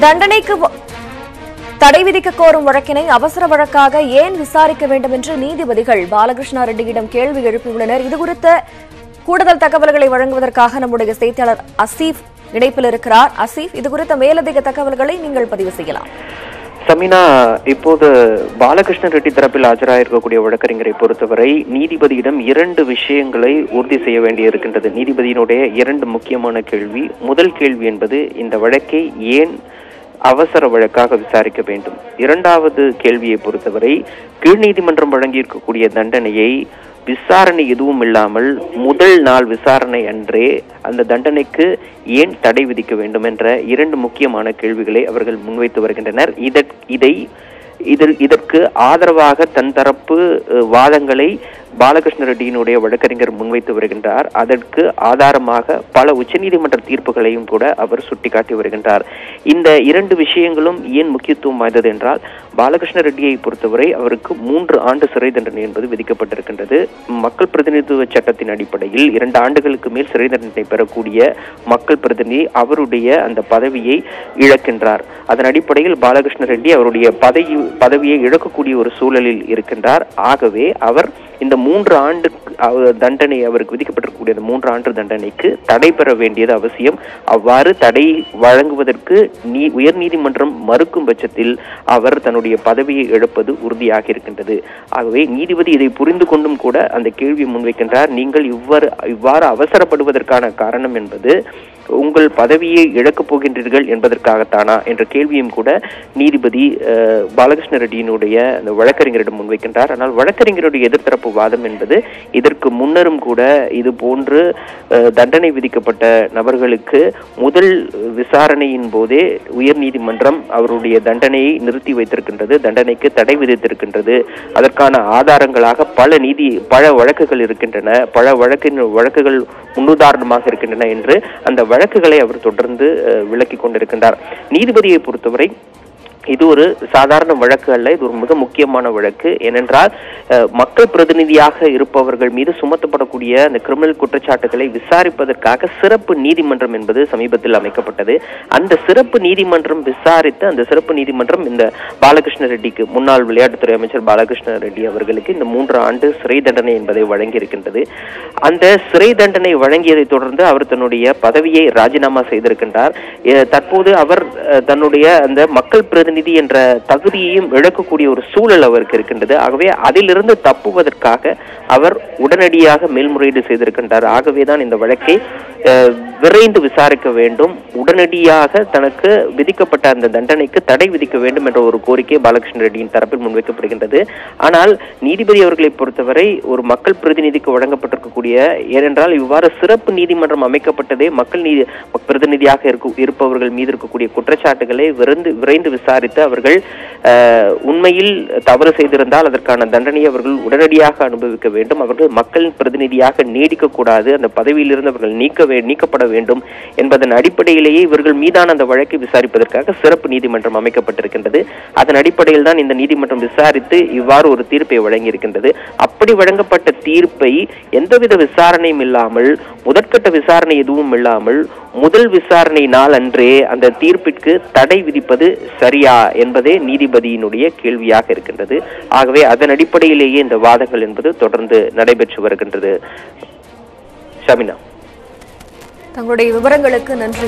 தண்டனைக்கு தடை விதிக்க கோரும் வழக்கினை அவசர வழக்காக ஏன் விசாரிக்க வேண்டும் என்று நீதிபதிகள் பாலகிருஷ்ணா ரெட்டியிடம் கேள்வி எழுப்பியுள்ளனர். இதுகுறித்த கூடுதல் தகவல்களை வழங்குவதற்காக நம்முடைய செய்தியாளர் அசீப் இணைப்பில் இருக்கிறார். அசீப், இதுகுறித்த மேலதிக தகவல்களை நீங்கள் பதிவு செய்யலாம். சமீனா, இப்போது பாலகிருஷ்ண ரெட்டி தரப்பில் ஆஜராயிருக்கக்கூடிய வழக்கறிஞரை பொறுத்தவரை நீதிபதியிடம் 2 விஷயங்களை உறுதி செய்ய வேண்டியிருக்கின்றது. நீதிபதியினுடைய 2 முக்கியமான கேள்வி. முதல் கேள்வி என்பது இந்த வழக்கை ஏன் அவசர வழக்காக விசாரிக்க வேண்டும். 2வது கேள்வியை பொறுத்தவரை கீழ் நீதிமன்றம் வழங்கியிருக்கக்கூடிய தண்டனையை விசாரணை எதுவும் இல்லாமல் முதல் நாள் விசாரணை அன்றே அந்த தண்டனைக்கு ஏன் தடை விதிக்க வேண்டும் என்ற 2 முக்கியமான கேள்விகளை அவர்கள் முன்வைத்து வருகின்றனர். இதற்கு ஆதரவாக தன் தரப்பு வாதங்களை பாலகிருஷ்ண ரெட்டியினுடைய வழக்கறிஞர் முன்வைத்து வருகின்றார். அதற்கு ஆதாரமாக பல உச்சநீதிமன்ற தீர்ப்புகளையும் கூட அவர் சுட்டிக்காட்டி வருகின்றார். இந்த 2 விஷயங்களும் ஏன் முக்கியத்துவம் வாய்ந்தது என்றால், பாலகிருஷ்ண ரெட்டியை பொறுத்தவரை அவருக்கு 3 ஆண்டு சிறை தண்டனை என்பது விதிக்கப்பட்டிருக்கின்றது. மக்கள் பிரதிநிதித்துவ சட்டத்தின் அடிப்படையில் 2 ஆண்டுகளுக்கு மேல் சிறை தண்டனை பெறக்கூடிய மக்கள் பிரதிநிதி அவருடைய அந்த பதவியை இழக்கின்றார். அதன் அடிப்படையில் பாலகிருஷ்ண ரெட்டி அவருடைய பதவியை இழக்கக்கூடிய ஒரு சூழலில் இருக்கின்றார். ஆகவே அவர் இந்த 3 ஆண்டு தண்டனை அவருக்கு விதிக்கப்பட்டிருக்கக்கூடிய 3 ஆண்டு தண்டனைக்கு தடை பெற வேண்டியது அவசியம். அவ்வாறு தடை வழங்குவதற்கு உயர் நீதிமன்றம் மறுக்கும் பட்சத்தில் அவர் தன்னுடைய பதவியை இழப்பது உறுதியாக இருக்கின்றது. ஆகவே நீதிபதி இதை புரிந்து கொண்டும் கூட அந்த கேள்வியை முன்வைக்கின்றார். நீங்கள் இவ்வாறு அவசரப்படுவதற்கான காரணம் என்பது உங்கள் பதவியை இழக்கப் போகின்றீர்கள் என்பதற்காகத்தானா என்ற கேள்வியும் கூட நீதிபதி பாலகிருஷ்ண ரெட்டியினுடைய அந்த வழக்கறிஞரிடம் முன்வைக்கின்றார். ஆனால் வழக்கறிஞருடைய எதிர்த்தரப்பு வாதம் என்பது இதற்கு முன்னரும் கூட இது போன்று தண்டனை விதிக்கப்பட்ட நபர்களுக்கு முதல் விசாரணையின் போதே உயர் நீதிமன்றம் அவருடைய தண்டனையை நிறுத்தி வைத்திருக்கின்றது, தண்டனைக்கு தடை விதித்திருக்கின்றது. அதற்கான ஆதாரங்களாக பல வழக்குகள் இருக்கின்றன, பல வழக்குகள் முன்னுதாரணமாக இருக்கின்றன என்று அந்த வழக்குகளை அவர் தொடர்ந்து விளக்கி கொண்டிருக்கின்றார். நீதிபதியை பொறுத்தவரை இது ஒரு சாதாரண வழக்கு அல்ல, இது ஒரு மிக முக்கியமான வழக்கு. ஏனென்றால் மக்கள் பிரதிநிதியாக இருப்பவர்கள் மீது சுமத்தப்படக்கூடிய அந்த கிரிமினல் குற்றச்சாட்டுகளை விசாரிப்பதற்காக சிறப்பு நீதிமன்றம் என்பது சமீபத்தில் அமைக்கப்பட்டது. அந்த சிறப்பு நீதிமன்றம் விசாரித்து அந்த சிறப்பு நீதிமன்றம் இந்த பாலகிருஷ்ண ரெட்டிக்கு, முன்னாள் விளையாட்டுத்துறை அமைச்சர் பாலகிருஷ்ண ரெட்டி அவர்களுக்கு இந்த 3 ஆண்டு சிறை தண்டனை என்பதை வழங்கி இருக்கின்றது. அந்த சிறை தண்டனை வழங்கியதை தொடர்ந்து அவர் தன்னுடைய பதவியை ராஜினாமா செய்திருக்கின்றார். தற்போது அவர் தன்னுடைய அந்த மக்கள் பிரதிநிதி என்ற தகுதியையும் இழக்கக்கூடிய ஒரு சூழல் அவருக்கு இருக்கின்றது. ஆகவே அதிலிருந்து தப்புவதற்காக அவர் உடனடியாக மேல்முறையீடு செய்திருக்கின்றார். ஆகவேதான் இந்த வழக்கை விரைந்து விசாரிக்க வேண்டும், உடனடியாக தனக்கு விதிக்கப்பட்ட அந்த தண்டனைக்கு தடை விதிக்க வேண்டும் என்ற ஒரு கோரிக்கை பாலகிருஷ்ண ரெட்டியின் தரப்பில் முன்வைக்கப்படுகின்றது. ஆனால் நீதிபதி அவர்களை பொறுத்தவரை ஒரு மக்கள் பிரதிநிதிக்கு வழங்கப்பட்டிருக்கக்கூடிய, ஏனென்றால் இவ்வாறு சிறப்பு நீதிமன்றம் அமைக்கப்பட்டதே மக்கள் பிரதிநிதியாக இருப்பவர்கள் மீது இருக்கக்கூடிய குற்றச்சாட்டுகளை விரைந்து விசாரித்து அவர்கள் உண்மையில் தவறு செய்திருந்தால் அதற்கான தண்டனையை அவர்கள் உடனடியாக அனுபவிக்க வேண்டும். அவர்கள் மக்கள் பிரதிநிதியாக நீடிக்கக்கூடாது, அந்த பதவியிலிருந்து அவர்கள் நீக்கப்பட வேண்டும் என்பதன் அடிப்படையிலேயே இவர்கள் மீதான அந்த வழக்கை விசாரிப்பதற்காக சிறப்பு நீதிமன்றம் அமைக்கப்பட்டிருக்கின்றது. அதன் அடிப்படையில் தான் இந்த நீதிமன்றம் விசாரித்து இவ்வாறு ஒரு தீர்ப்பை வழங்கியிருக்கின்றது. அப்படி வழங்கப்பட்ட தீர்ப்பை எந்தவித விசாரணையும் இல்லாமல், முதற்கட்ட விசாரணை எதுவும் இல்லாமல் முதல் விசாரணை நாள் அன்றே அந்த தீர்ப்பிற்கு தடை விதிப்பது சரியா என்பதே நீதிபதியினுடைய கேள்வியாக இருக்கின்றது. ஆகவே அதன் அடிப்படையிலேயே இந்த வாதங்கள் என்பது தொடர்ந்து நடைபெற்று வருகின்றது. ஷமினா, தங்களுடைய விவரங்களுக்கு நன்றி.